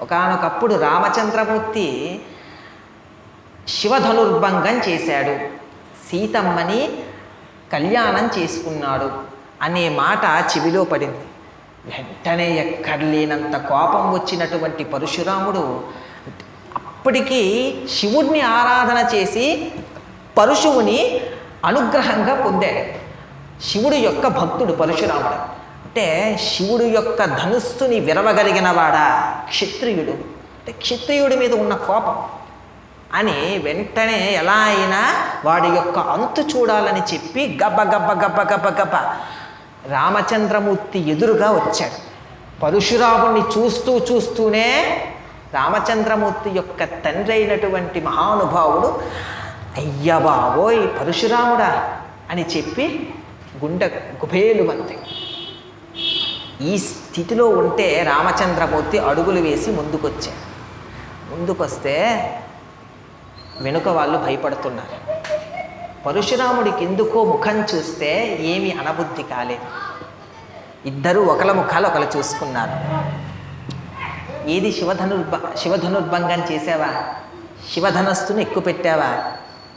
ఒకానొకప్పుడు రామచంద్రమూర్తి శివధనుర్భంగం చేశాడు, సీతమ్మని కళ్యాణం చేసుకున్నాడు అనే మాట చెవిలో పడింది. వెంటనే ఎక్కడ లేనంత కోపం వచ్చినటువంటి పరశురాముడు అప్పటికి శివుడిని ఆరాధన చేసి పరశువుని అనుగ్రహంగా పొందాడు. శివుడు యొక్క భక్తుడు పరశురాముడు. అంటే శివుడు యొక్క ధనుస్సుని విరవగలిగిన వాడా క్షత్రియుడు. అంటే క్షత్రియుడి మీద ఉన్న కోపం అని వెంటనే ఎలా అయినా వాడి యొక్క అంతు చూడాలని చెప్పి గబ్బ గబ్బ గబ్బ గబ్బ గబ్బ రామచంద్రమూర్తి ఎదురుగా వచ్చాడు. పరశురాముణ్ణి చూస్తూనే రామచంద్రమూర్తి యొక్క తండ్రి అయినటువంటి మహానుభావుడు అయ్య బాబోయ్ పరశురాముడా అని చెప్పి గుండె గుబేలు మంది. ఈ స్థితిలో ఉంటే రామచంద్రమూర్తి అడుగులు వేసి ముందుకొచ్చాడు. ముందుకొస్తే వెనుక వాళ్ళు భయపడుతున్నారు. పరశురాముడికి ఎందుకో ముఖం చూస్తే ఏమీ అనబుద్ధి కాలేదు. ఇద్దరూ ఒకల ముఖాలు ఒకరు చూసుకున్నారు. ఏది శివధనుర్భంగం చేసావా? శివధనస్సును ఎక్కుపెట్టావా?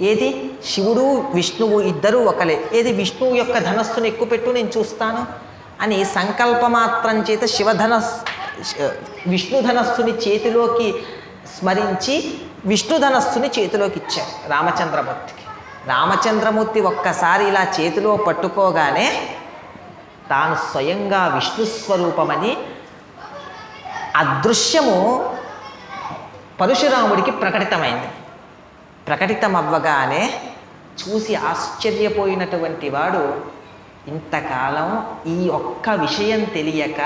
ఏది శివుడు విష్ణువు ఇద్దరూ ఒకలే, ఏది విష్ణువు యొక్క ధనస్సును ఎక్కుపెట్టు నేను చూస్తాను అని సంకల్పమాత్రం చేత విష్ణుధనస్సుని చేతిలోకి స్మరించి విష్ణుధనస్సుని చేతిలోకి ఇచ్చారు రామచంద్రమూర్తికి. రామచంద్రమూర్తి ఒక్కసారి ఇలా చేతిలో పట్టుకోగానే తాను స్వయంగా విష్ణుస్వరూపమని అదృశ్యము పరశురాముడికి ప్రకటితమైంది. ప్రకటితమవ్వగానే చూసి ఆశ్చర్యపోయినటువంటి వాడు ఇంతకాలం ఈ ఒక్క విషయం తెలియక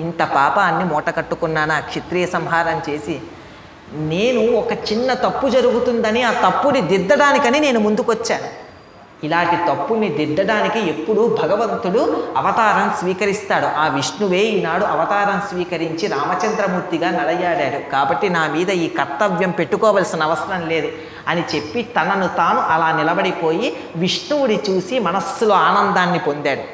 ఇంత పాపాన్ని మూట కట్టుకున్నాను ఆ క్షత్రియ సంహారం చేసి. నేను ఒక చిన్న తప్పు జరుగుతుందని ఆ తప్పుని దిద్దడానికని నేను ముందుకొచ్చాను. ఇలాంటి తప్పుని దిద్దడానికి ఎప్పుడూ భగవంతుడు అవతారం స్వీకరిస్తాడు. ఆ విష్ణువే ఈనాడు అవతారం స్వీకరించి రామచంద్రమూర్తిగా నడయాడాడు. కాబట్టి నా మీద ఈ కర్తవ్యం పెట్టుకోవలసిన అవసరం లేదు అని చెప్పి తనను తాను అలా నిలబడిపోయి విష్ణువుడి చూసి మనస్సులో ఆనందాన్ని పొందాడు.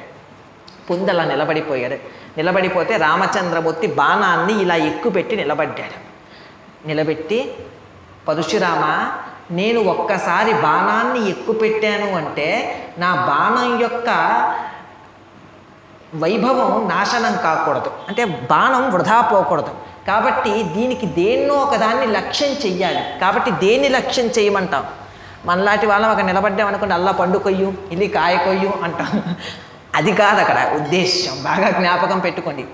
అలా నిలబడిపోయాడు. నిలబడిపోతే రామచంద్రమూర్తి బాణాన్ని ఇలా ఎక్కుపెట్టి నిలబడ్డాడు. నిలబెట్టి పరశురామ, నేను ఒక్కసారి బాణాన్ని ఎక్కుపెట్టాను అంటే నా బాణం యొక్క వైభవం నాశనం కాకూడదు, అంటే బాణం వృధా పోకూడదు. కాబట్టి దీనికి దేన్నో ఒకదాన్ని లక్ష్యం చెయ్యాలి. కాబట్టి దేన్ని లక్ష్యం చేయమంటాం? మనలాంటి వాళ్ళం అక్కడ నిలబడ్డామనుకోండి, అల్లా పండు కొయ్యు, ఇది కాయ కొయ్యు అంటాం. అది కాదు అక్కడ ఉద్దేశం. బాగా జ్ఞాపకం పెట్టుకోండి.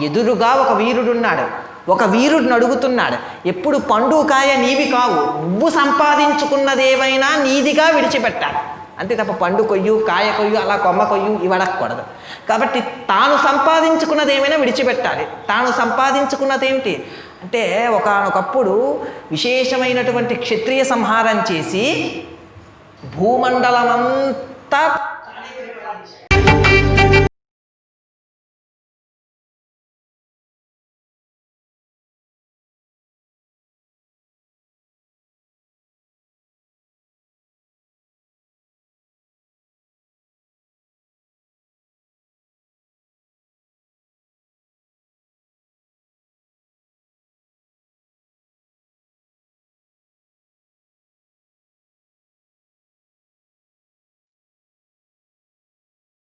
ఎదురుగా ఒక వీరుడున్నాడు. ఒక వీరుడిని అడుగుతున్నాడు, ఎప్పుడు పండు కాయ నీవి కావు, నువ్వు సంపాదించుకున్నదేవైనా నీదిగా విడిచిపెట్టాలి. అంతే తప్ప పండు కొయ్యు, కాయ కొయ్యు, అలా కొమ్మ కొయ్యు ఇవ్వడకూడదు. కాబట్టి తాను సంపాదించుకున్నది ఏమైనా విడిచిపెట్టాలి. తాను సంపాదించుకున్నది ఏమిటి అంటే ఒకానొకప్పుడు విశేషమైనటువంటి క్షత్రియ సంహారం చేసి భూమండలమంతా